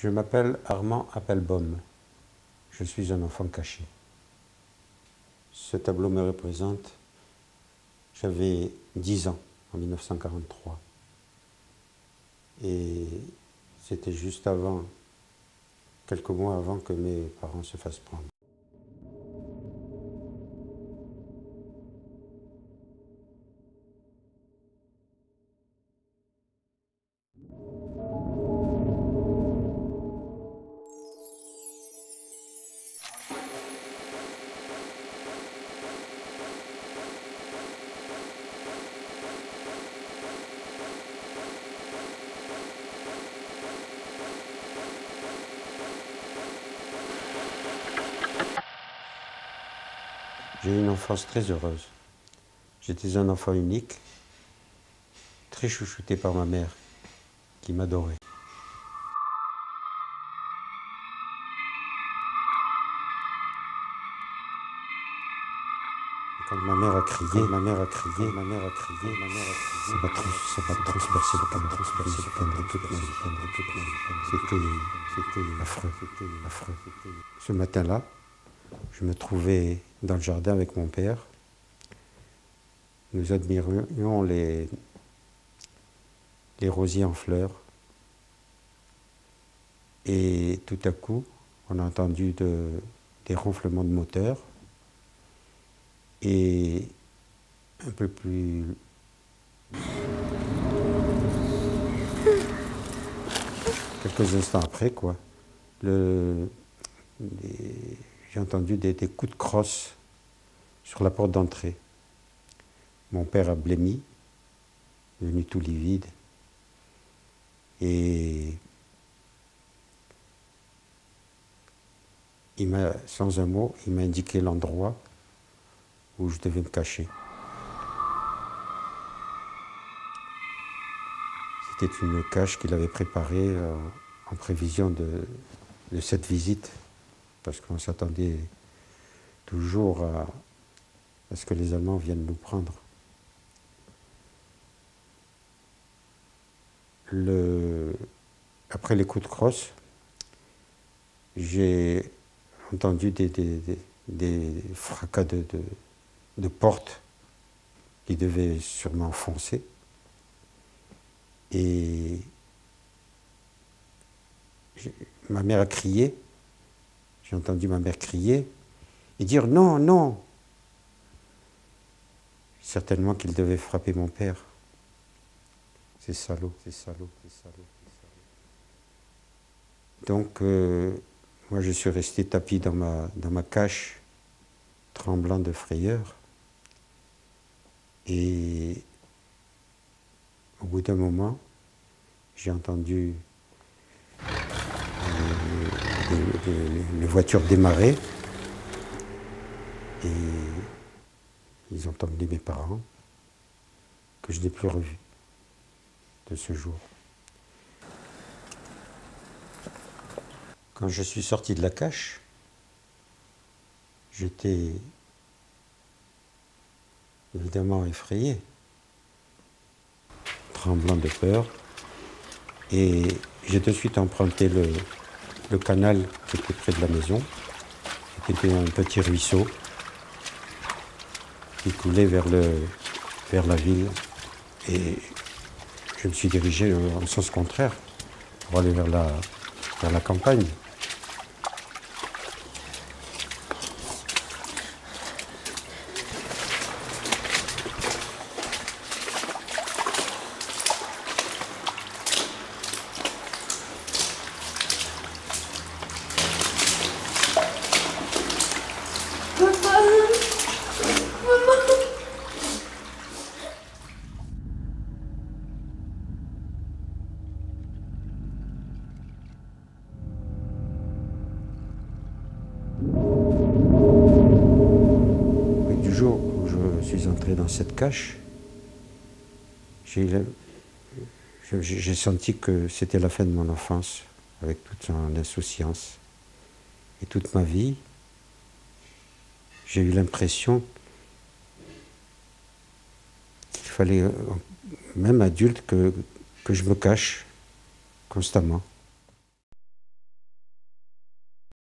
Je m'appelle Armand Appelbaum. Je suis un enfant caché. Ce tableau me représente. J'avais 10 ans en 1943. Et c'était juste avant, quelques mois avant que mes parents se fassent prendre. J'ai eu une enfance très heureuse. J'étais un enfant unique, très chouchouté par ma mère, qui m'adorait. Quand ma mère a crié, ça m'a transpercé le cœur pendant toute ma vie. C'était affreux. Ce matin-là, je me trouvais dans le jardin avec mon père. Nous admirions les rosiers en fleurs. Et tout à coup, on a entendu des ronflements de moteur. Et un peu plus... Quelques instants après, quoi, j'ai entendu des coups de crosse sur la porte d'entrée. Mon père a blêmi, devenu tout livide. Et sans un mot, il m'a indiqué l'endroit où je devais me cacher. C'était une cache qu'il avait préparée en prévision de cette visite, parce qu'on s'attendait toujours à ce que les Allemands viennent nous prendre. Après les coups de crosse, j'ai entendu des fracas de portes qui devaient sûrement foncer. Et ma mère a crié, j'ai entendu ma mère crier et dire non, non. Certainement qu'il devait frapper mon père. C'est salaud. Donc, moi je suis resté tapi dans ma cache, tremblant de frayeur. Et au bout d'un moment, j'ai entendu les voitures démarrer et ils ont emmené mes parents, que je n'ai plus revus de ce jour. Quand je suis sorti de la cache, j'étais évidemment effrayé, tremblant de peur, et j'ai de suite emprunté le canal qui était près de la maison. C'était un petit ruisseau qui coulait vers la ville, et je me suis dirigé en sens contraire pour aller vers la campagne. Du jour où je suis entré dans cette cache, j'ai senti que c'était la fin de mon enfance, avec toute son insouciance. Et toute ma vie, j'ai eu l'impression qu'il fallait, même adulte, que je me cache constamment.